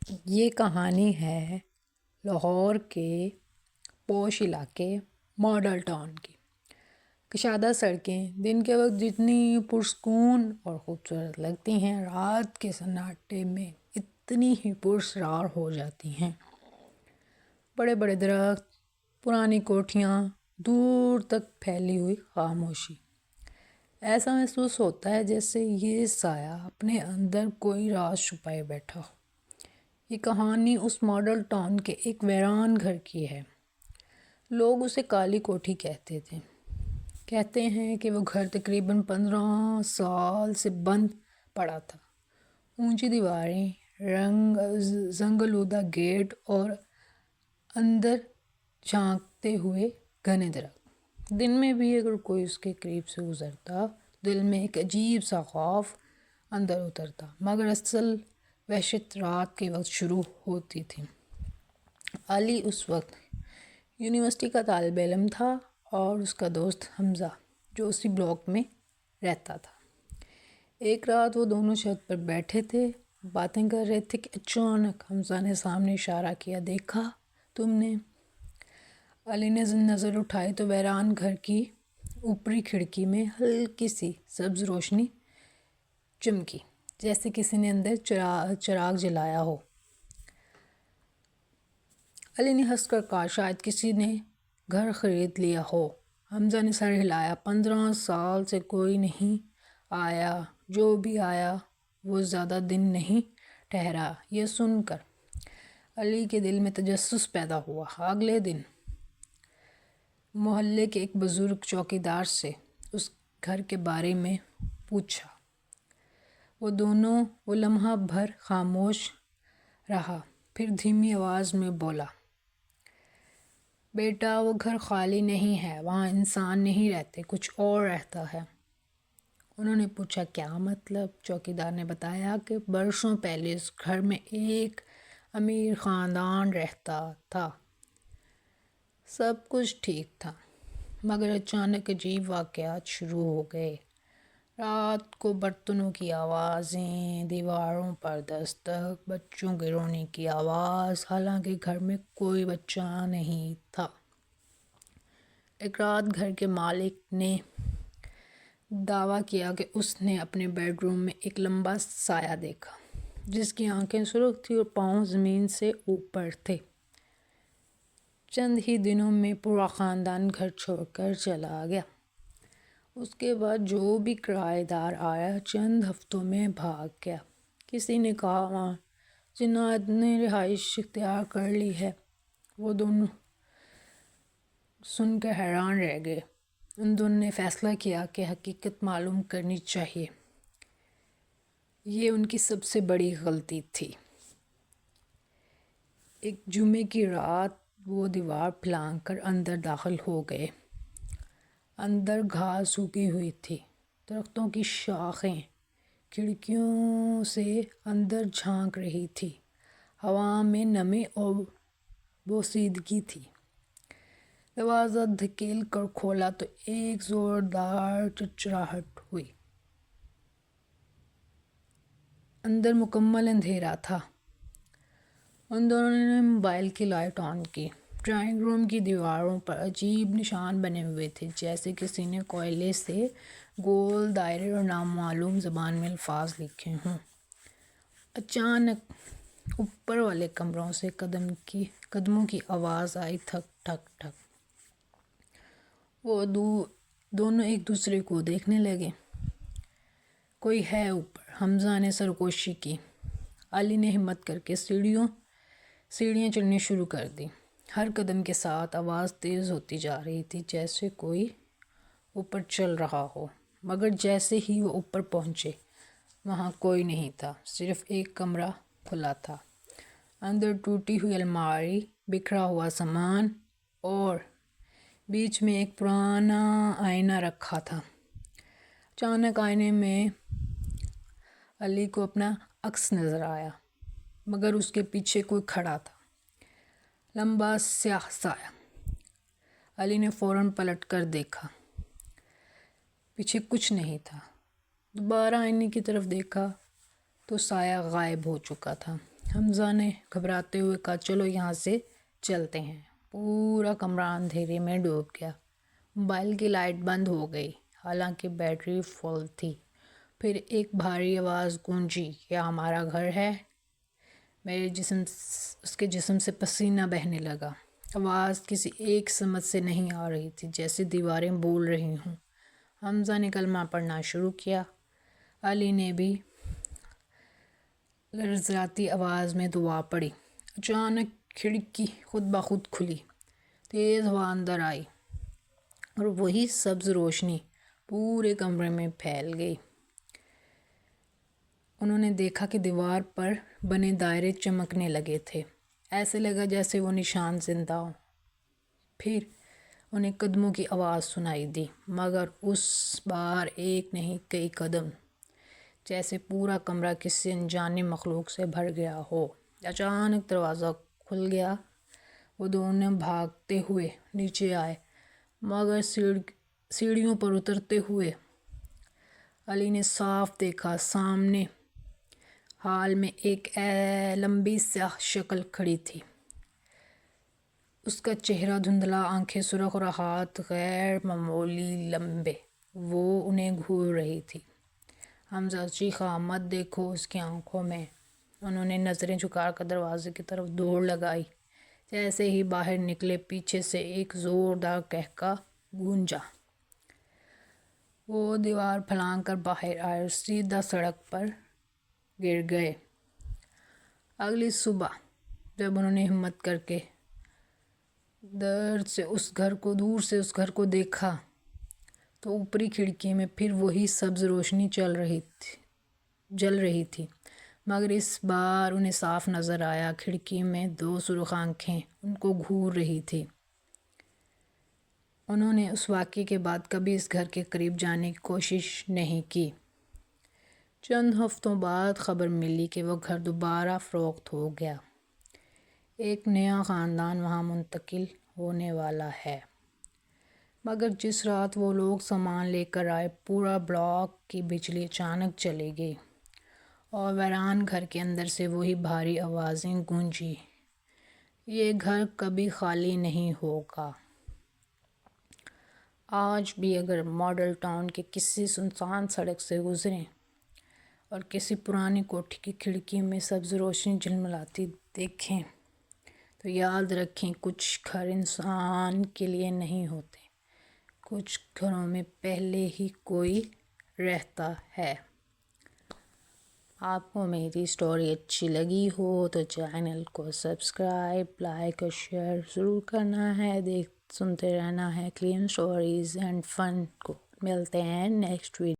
یہ کہانی ہے لاہور کے پوش علاقے ماڈل ٹاؤن کی۔ کشادہ سڑکیں دن کے وقت جتنی پرسکون اور خوبصورت لگتی ہیں، رات کے سناٹے میں اتنی ہی پراسرار ہو جاتی ہیں۔ بڑے بڑے درخت، پرانی کوٹھیاں، دور تک پھیلی ہوئی خاموشی۔ ایسا محسوس ہوتا ہے جیسے یہ سایہ اپنے اندر کوئی راز چھپائے بیٹھا ہو۔ یہ کہانی اس ماڈل ٹاؤن کے ایک ویران گھر کی ہے۔ لوگ اسے کالی کوٹھی کہتے تھے۔ کہتے ہیں کہ وہ گھر تقریباً 15 سال سے بند پڑا تھا۔ اونچی دیواریں، زنگ آلودہ گیٹ اور اندر جھانکتے ہوئے گھنے درخت۔ دن میں بھی اگر کوئی اس کے قریب سے گزرتا، دل میں ایک عجیب سا خوف اندر اترتا، مگر اصل وحشت رات کے وقت شروع ہوتی تھی۔ علی اس وقت یونیورسٹی کا طالب علم تھا اور اس کا دوست حمزہ جو اسی بلاک میں رہتا تھا۔ ایک رات وہ دونوں چھت پر بیٹھے تھے، باتیں کر رہے تھے کہ اچانک حمزہ نے سامنے اشارہ کیا، دیکھا تم نے؟ علی نے نظر اٹھائی تو ویران گھر کی اوپری کھڑکی میں ہلکی سی سبز روشنی چمکی، جیسے کسی نے اندر چراغ جلایا ہو۔ علی نے ہنس کر کہا، شاید کسی نے گھر خرید لیا ہو۔ حمزہ نے سر ہلایا، 15 سال سے کوئی نہیں آیا، جو بھی آیا وہ زیادہ دن نہیں ٹھہرا۔ یہ سن کر علی کے دل میں تجسس پیدا ہوا۔ اگلے دن محلے کے ایک بزرگ چوکیدار سے اس گھر کے بارے میں پوچھا۔ وہ لمحہ بھر خاموش رہا، پھر دھیمی آواز میں بولا، بیٹا وہ گھر خالی نہیں ہے، وہاں انسان نہیں رہتے، کچھ اور رہتا ہے۔ انہوں نے پوچھا، کیا مطلب؟ چوکیدار نے بتایا کہ برسوں پہلے اس گھر میں ایک امیر خاندان رہتا تھا۔ سب کچھ ٹھیک تھا، مگر اچانک عجیب واقعات شروع ہو گئے۔ رات کو برتنوں کی آوازیں، دیواروں پر دستک، بچوں کے رونے کی آواز، حالانکہ گھر میں کوئی بچہ نہیں تھا۔ ایک رات گھر کے مالک نے دعویٰ کیا کہ اس نے اپنے بیڈ روم میں ایک لمبا سایہ دیکھا، جس کی آنکھیں سرخ تھیں اور پاؤں زمین سے اوپر تھے۔ چند ہی دنوں میں پورا خاندان گھر چھوڑ کر چلا گیا۔ اس کے بعد جو بھی کرایہ دار آیا چند ہفتوں میں بھاگ گیا۔ کسی نے کہا وہاں جنات نے رہائش اختیار کر لی ہے۔ وہ دونوں سن کر حیران رہ گئے۔ ان دونوں نے فیصلہ کیا کہ حقیقت معلوم کرنی چاہیے۔ یہ ان کی سب سے بڑی غلطی تھی۔ ایک جمعے کی رات وہ دیوار پھلانگ کر اندر داخل ہو گئے۔ اندر گھاس سوکھی ہوئی تھی، درختوں کی شاخیں کھڑکیوں سے اندر جھانک رہی تھی، ہوا میں نمی اور بوسیدگی تھی۔ دروازہ دھکیل کر کھولا تو ایک زوردار چرچراہٹ ہوئی۔ اندر مکمل اندھیرا تھا۔ ان دونوں نے موبائل کی لائٹ آن کی۔ ڈرائنگ روم کی دیواروں پر عجیب نشان بنے ہوئے تھے، جیسے کسی نے کوئلے سے گول دائرے اور نامعلوم زبان میں الفاظ لکھے ہوں۔ اچانک اوپر والے کمروں سے قدموں کی آواز آئی، ٹھک ٹھک ٹھک۔ وہ دونوں ایک دوسرے کو دیکھنے لگے۔ کوئی ہے اوپر، حمزہ نے سرگوشی کی۔ علی نے ہمت کر کے سیڑھیاں چڑھنی شروع کر دی۔ ہر قدم کے ساتھ آواز تیز ہوتی جا رہی تھی، جیسے کوئی اوپر چل رہا ہو، مگر جیسے ہی وہ اوپر پہنچے وہاں کوئی نہیں تھا، صرف ایک کمرہ کھلا تھا۔ اندر ٹوٹی ہوئی الماری، بکھرا ہوا سامان اور بیچ میں ایک پرانا آئینہ رکھا تھا۔ اچانک آئینے میں علی کو اپنا عکس نظر آیا، مگر اس کے پیچھے کوئی کھڑا تھا، لمبا سیاہ سایہ۔ علی نے فوراً پلٹ کر دیکھا، پیچھے کچھ نہیں تھا۔ دوبارہ آئینے کی طرف دیکھا تو سایہ غائب ہو چکا تھا۔ حمزہ نے گھبراتے ہوئے کہا چلو یہاں سے چلتے ہیں۔ پورا کمرہ اندھیرے میں ڈوب گیا۔ موبائل کی لائٹ بند ہو گئی، حالانکہ بیٹری فل تھی۔ پھر ایک بھاری آواز گونجی، یہ ہمارا گھر ہے؟ اس کے جسم سے پسینہ بہنے لگا۔ آواز کسی ایک سمت سے نہیں آ رہی تھی، جیسے دیواریں بول رہی ہوں۔ حمزہ نے کلمہ پڑھنا شروع کیا۔ علی نے بھی لرزاتی آواز میں دعا پڑھی۔ اچانک کھڑکی خود بخود کھلی، تیز ہوا اندر آئی اور وہی سبز روشنی پورے کمرے میں پھیل گئی۔ انہوں نے دیکھا کہ دیوار پر بنے دائرے چمکنے لگے تھے، ایسے لگا جیسے وہ نشان زندہ ہوں۔ پھر انہیں قدموں کی آواز سنائی دی، مگر اس بار ایک نہیں کئی قدم، جیسے پورا کمرہ کسی انجانی مخلوق سے بھر گیا ہو۔ اچانک دروازہ کھل گیا، وہ دونوں بھاگتے ہوئے نیچے آئے، مگر سیڑھیوں پر اترتے ہوئے علی نے صاف دیکھا سامنے ہال میں ایک لمبی سیاہ شکل کھڑی تھی۔ اس کا چہرہ دھندلا، آنکھیں سرخ اور ہاتھ غیر معمولی لمبے۔ وہ انہیں گھور رہی تھی۔ حمزہ چیخا، مت دیکھو اس کی آنکھوں میں۔ انہوں نے نظریں جھکا کر دروازے کی طرف دوڑ لگائی۔ جیسے ہی باہر نکلے، پیچھے سے ایک زوردار قہقہ گونجا۔ وہ دیوار پھلانگ کر باہر آئے اور سیدھا سڑک پر گر گئے۔ اگلی صبح جب انہوں نے ہمت کر کے دور سے اس گھر کو دیکھا تو اوپری کھڑکی میں پھر وہی سبز روشنی جل رہی تھی، مگر اس بار انہیں صاف نظر آیا۔ کھڑکی میں دو سرخ آنکھیں ان کو گھور رہی تھی۔ انہوں نے اس واقعے کے بعد کبھی اس گھر کے قریب جانے کی کوشش نہیں کی۔ چند ہفتوں بعد خبر ملی کہ وہ گھر دوبارہ فروخت ہو گیا۔ ایک نیا خاندان وہاں منتقل ہونے والا ہے۔ مگر جس رات وہ لوگ سامان لے کر آئے، پورا بلاک کی بجلی اچانک چلی گئی اور ویران گھر کے اندر سے وہی بھاری آوازیں گونجی، یہ گھر کبھی خالی نہیں ہوگا۔ آج بھی اگر ماڈل ٹاؤن کے کسی سنسان سڑک سے گزریں اور کسی پرانی کوٹھی کی کھڑکی میں سبز روشنی جھلملاتی دیکھیں تو یاد رکھیں، کچھ گھر انسان کے لیے نہیں ہوتے، کچھ گھروں میں پہلے ہی کوئی رہتا ہے۔ آپ کو میری سٹوری اچھی لگی ہو تو چینل کو سبسکرائب، لائک اور شیئر ضرور کرنا ہے۔ سنتے رہنا ہے کلین سٹوریز اینڈ فن کو۔ ملتے ہیں نیکسٹ ویڈیو۔